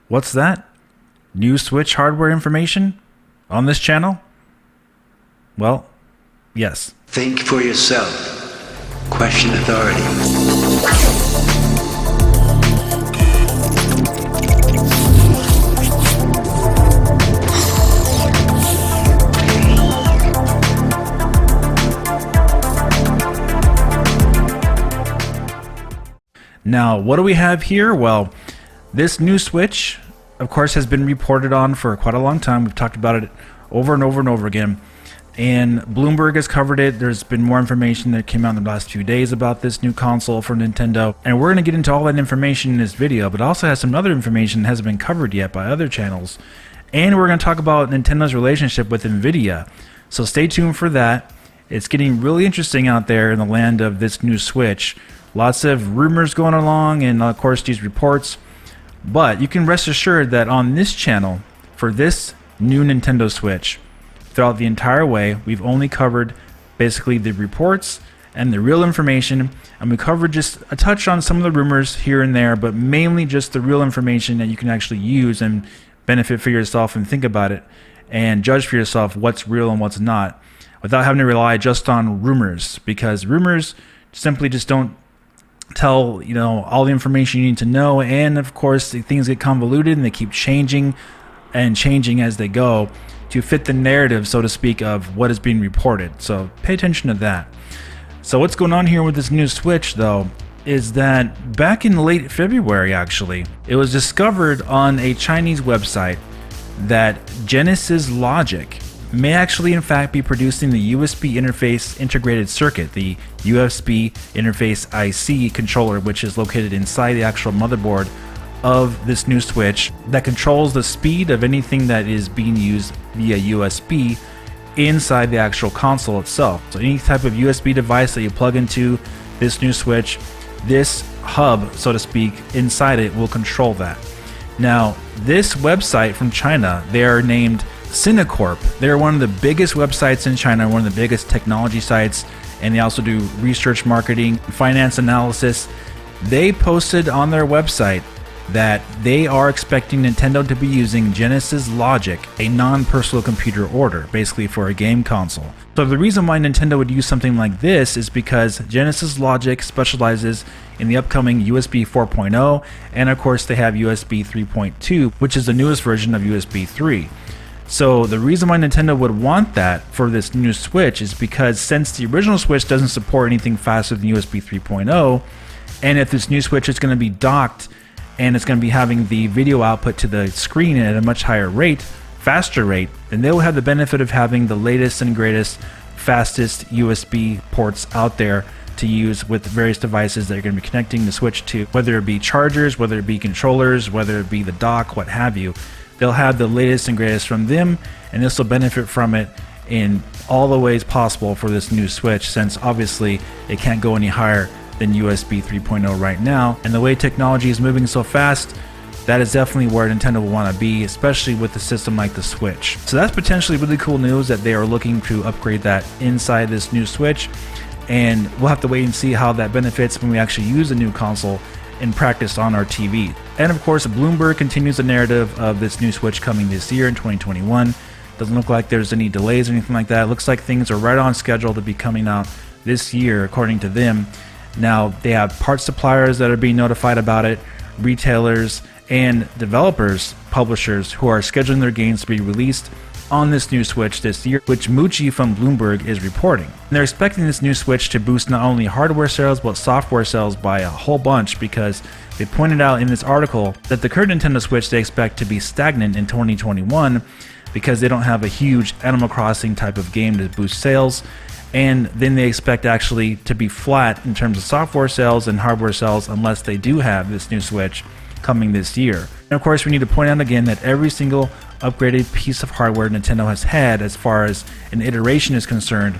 What's that? New Switch hardware information? On this channel? Well, yes. Think for yourself. Question authority. Now, what do we have here? Well, this new Switch, of course, has been reported on for quite a long time. We've talked about it over and over and over again. And Bloomberg has covered it. There's been more information that came out in the last few days about this new console for Nintendo. And we're going to get into all that information in this video, but also has some other information that hasn't been covered yet by other channels. And we're going to talk about Nintendo's relationship with Nvidia. So stay tuned for that. It's getting really interesting out there in the land of this new Switch. Lots of rumors going along and, of course, these reports. But you can rest assured that on this channel, for this new Nintendo Switch, throughout the entire way, we've only covered basically the reports and the real information, and we covered just a touch on some of the rumors here and there, but mainly just the real information that you can actually use and benefit for yourself and think about it and judge for yourself what's real and what's not, without having to rely just on rumors, because rumors simply just don't tell all the information you need to know. And of course, things get convoluted and they keep changing and changing as they go to fit the narrative, so to speak, of what is being reported. So pay attention to that. So what's going on here with this new Switch, though, is that back in late February, actually, it was discovered on a Chinese website that Genesis Logic may actually in fact be producing the USB interface integrated circuit, the USB interface IC controller, which is located inside the actual motherboard of this new Switch, that controls the speed of anything that is being used via USB inside the actual console itself. So any type of USB device that you plug into this new Switch, this hub, so to speak, inside it will control that. Now, this website from China, they are named Cinecorp. They're one of the biggest websites in China, one of the biggest technology sites, and they also do research, marketing, finance analysis. They posted on their website that they are expecting Nintendo to be using Genesis Logic, a non-personal computer order, basically for a game console. So the reason why Nintendo would use something like this is because Genesis Logic specializes in the upcoming USB 4.0, and of course they have USB 3.2, which is the newest version of USB 3. So the reason why Nintendo would want that for this new Switch is because since the original Switch doesn't support anything faster than USB 3.0, and if this new Switch is going to be docked and it's going to be having the video output to the screen at a much higher rate, faster rate, then they will have the benefit of having the latest and greatest, fastest USB ports out there to use with various devices that you're going to be connecting the Switch to, whether it be chargers, whether it be controllers, whether it be the dock, what have you. They'll have the latest and greatest from them, and this will benefit from it in all the ways possible for this new Switch, since obviously it can't go any higher than USB 3.0 right now. And the way technology is moving so fast, that is definitely where Nintendo will want to be, especially with a system like the Switch. So that's potentially really cool news that they are looking to upgrade that inside this new Switch, and we'll have to wait and see how that benefits when we actually use the new console in practice on our TV. And of course, Bloomberg continues the narrative of this new Switch coming this year in 2021. Doesn't look like there's any delays or anything like that. It looks like things are right on schedule to be coming out this year, according to them. Now, they have parts suppliers that are being notified about it, retailers, and developers, publishers, who are scheduling their games to be released on this new Switch this year, which Mucci from Bloomberg is reporting. And they're expecting this new Switch to boost not only hardware sales, but software sales by a whole bunch, because they pointed out in this article that the current Nintendo Switch they expect to be stagnant in 2021 because they don't have a huge Animal Crossing type of game to boost sales. And then they expect actually to be flat in terms of software sales and hardware sales unless they do have this new Switch coming this year. And of course, we need to point out again that every single upgraded piece of hardware Nintendo has had, as far as an iteration is concerned,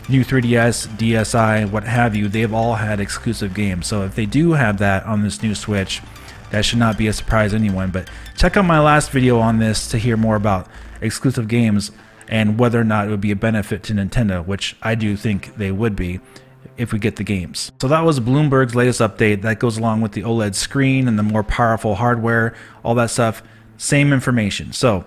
new 3DS, DSi, what have you, they've all had exclusive games. So if they do have that on this new Switch, that should not be a surprise to anyone. But check out my last video on this to hear more about exclusive games and whether or not it would be a benefit to Nintendo, which I do think they would be if we get the games. So that was Bloomberg's latest update. That goes along with the OLED screen and the more powerful hardware, all that stuff. Same information. So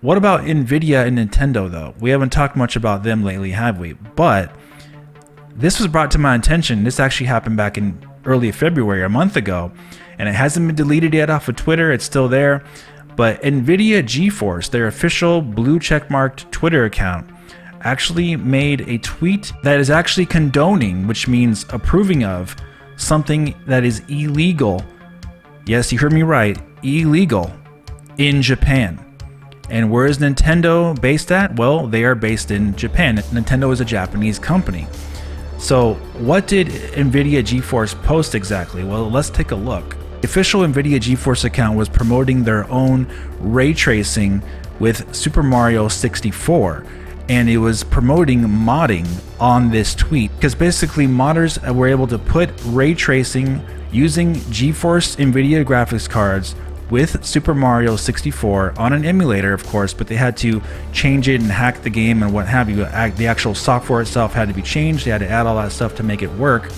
what about Nvidia and Nintendo though? We haven't talked much about them lately, have we? But this was brought to my attention. This actually happened back in early February, a month ago, and it hasn't been deleted yet off of Twitter. It's still there. But Nvidia GeForce, their official blue checkmarked Twitter account, actually made a tweet that is actually condoning, which means approving of, something that is illegal. Yes, you heard me right, illegal in Japan. And where is Nintendo based at? Well, they are based in Japan. Nintendo is a Japanese company. So what did Nvidia GeForce post exactly? Well, let's take a look. The official Nvidia GeForce account was promoting their own ray tracing with Super Mario 64. And it was promoting modding on this tweet, because basically modders were able to put ray tracing using GeForce Nvidia graphics cards with Super Mario 64 on an emulator, of course, but they had to change it and hack the game and what have you. The actual software itself had to be changed. They had to add all that stuff to make it work.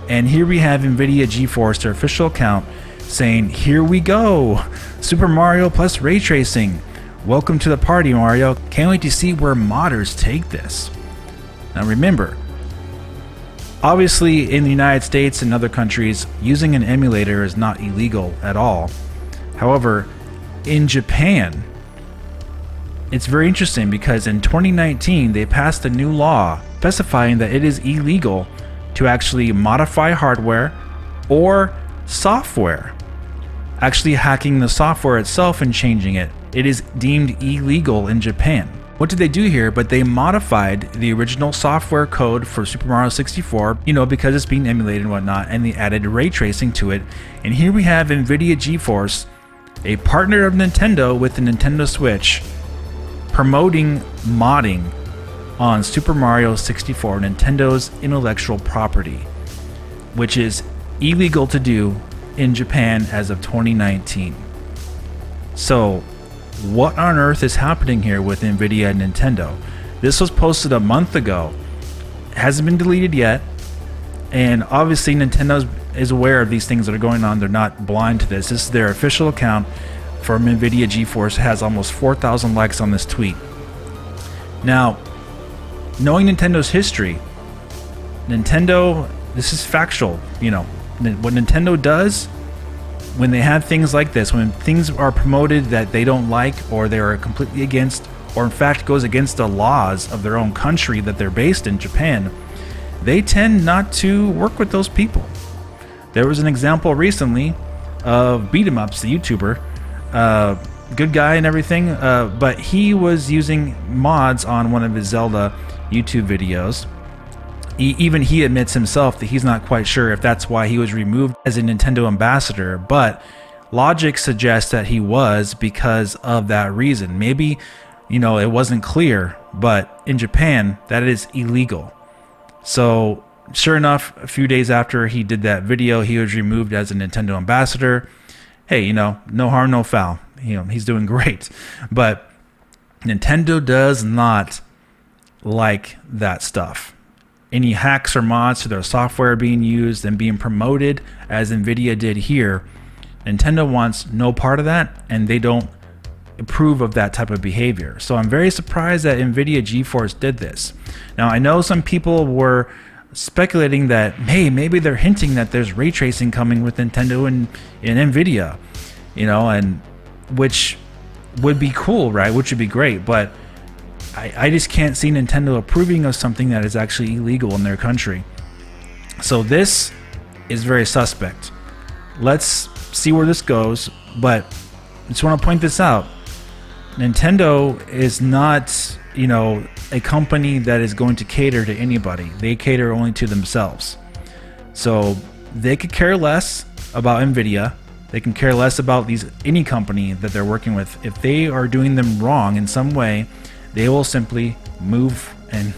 And here we have Nvidia GeForce, their official account, saying, here we go, Super Mario plus ray tracing. Welcome to the party, Mario. Can't wait to see where modders take this. Now remember, obviously in the United States and other countries, using an emulator is not illegal at all. However, in Japan, it's very interesting because in 2019, they passed a new law specifying that it is illegal to actually modify hardware or software. Actually hacking the software itself and changing it. It is deemed illegal in Japan. What did they do here? But they modified the original software code for Super Mario 64, because it's being emulated and whatnot, and they added ray tracing to it. And here we have Nvidia GeForce, a partner of Nintendo with the Nintendo Switch, promoting modding on Super Mario 64, Nintendo's intellectual property, which is illegal to do in Japan as of 2019. So what on earth is happening here with Nvidia and Nintendo? This was posted a month ago. It hasn't been deleted yet. And obviously Nintendo is aware of these things that are going on. They're not blind to this. This is their official account from Nvidia GeForce. It has almost 4,000 likes on this tweet. Now, knowing Nintendo's history, Nintendo, this is factual. What Nintendo does when they have things like this, when things are promoted that they don't like or they're completely against, or in fact goes against the laws of their own country that they're based in, Japan, they tend not to work with those people. There was an example recently of Beat 'em Ups, the YouTuber, good guy and everything, but he was using mods on one of his Zelda YouTube videos. Even he admits himself that he's not quite sure if that's why he was removed as a Nintendo ambassador, but logic suggests that he was because of that reason. Maybe, it wasn't clear, but in Japan, that is illegal. So sure enough, a few days after he did that video, he was removed as a Nintendo ambassador. Hey, no harm, no foul. He's doing great. But Nintendo does not like that stuff. Any hacks or mods to their software being used and being promoted as Nvidia did here, Nintendo wants no part of that, and they don't approve of that type of behavior. So I'm very surprised that Nvidia GeForce did this. Now I know some people were speculating that, hey, maybe they're hinting that there's ray tracing coming with Nintendo and Nvidia, and which would be cool, right? Which would be great, but I just can't see Nintendo approving of something that is actually illegal in their country. So this is very suspect. Let's see where this goes, but I just want to point this out. Nintendo is not, a company that is going to cater to anybody. They cater only to themselves. So they could care less about Nvidia. They can care less about any company that they're working with. If they are doing them wrong in some way, they will simply move and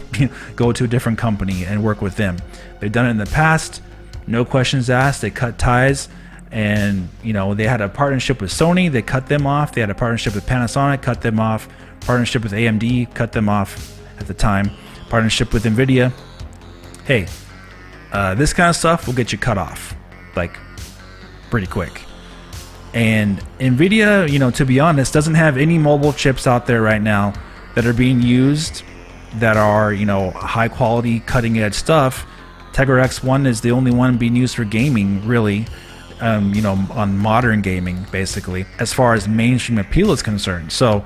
go to a different company and work with them. They've done it in the past, no questions asked. They cut ties, and they had a partnership with Sony, they cut them off. They had a partnership with Panasonic, cut them off. Partnership with AMD, cut them off at the time. Partnership with Nvidia. Hey, This kind of stuff will get you cut off, like, pretty quick. And Nvidia, you know, to be honest, doesn't have any mobile chips out there right now that are being used that are, you know, high quality, cutting edge stuff. Tegra X1 is the only one being used for gaming, really, you know, on modern gaming, basically, as far as mainstream appeal is concerned. So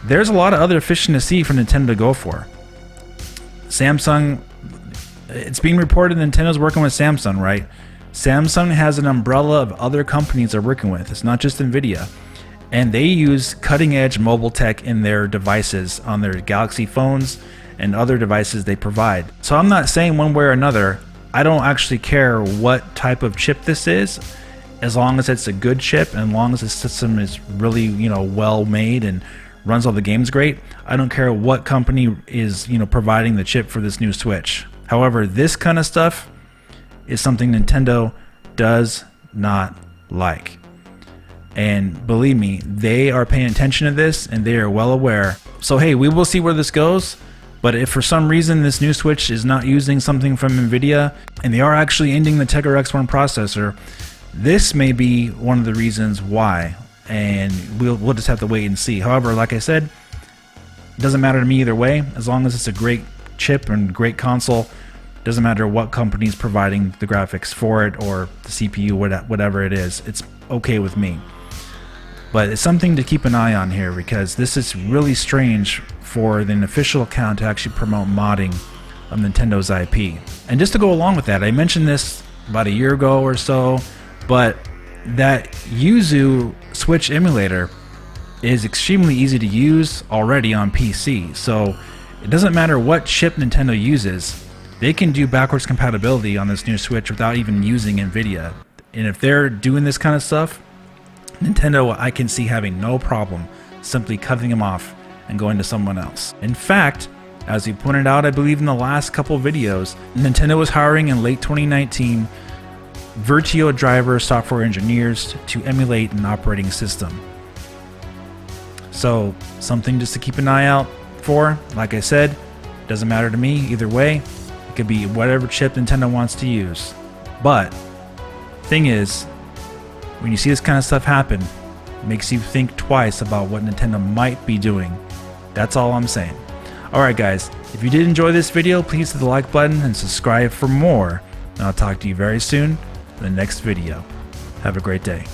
there's a lot of other fish in the sea for Nintendo to go for. Samsung, it's being reported Nintendo's working with Samsung, right? Samsung has an umbrella of other companies they're working with. It's not just Nvidia. And they use cutting edge mobile tech in their devices, on their Galaxy phones and other devices they provide. So I'm not saying one way or another, I don't actually care what type of chip this is, as long as it's a good chip and as long as the system is really, you know, well made and runs all the games great. I don't care what company is, you know, providing the chip for this new Switch. However, this kind of stuff is something Nintendo does not like. And believe me, they are paying attention to this and they are well aware. So hey, we will see where this goes. But if for some reason this new Switch is not using something from Nvidia and they are actually ending the Tegra X1 processor, this may be one of the reasons why. And we'll just have to wait and see. However, like I said, it doesn't matter to me either way. As long as it's a great chip and great console, doesn't matter what company's providing the graphics for it or the CPU, whatever it is, it's okay with me. But it's something to keep an eye on here, because this is really strange for an official account to actually promote modding of Nintendo's IP. And just to go along with that, I mentioned this about a year ago or so, but that Yuzu Switch emulator is extremely easy to use already on PC. So it doesn't matter what chip Nintendo uses, they can do backwards compatibility on this new Switch without even using Nvidia. And if they're doing this kind of stuff, Nintendo, I can see having no problem simply cutting them off and going to someone else. In fact, as we pointed out, I believe in the last couple videos, Nintendo was hiring in late 2019 Virtio driver software engineers to emulate an operating system. So something just to keep an eye out for. Like I said, doesn't matter to me either way. It could be whatever chip Nintendo wants to use. But thing is, when you see this kind of stuff happen, it makes you think twice about what Nintendo might be doing. That's all I'm saying. Alright guys, if you did enjoy this video, please hit the like button and subscribe for more. And I'll talk to you very soon in the next video. Have a great day.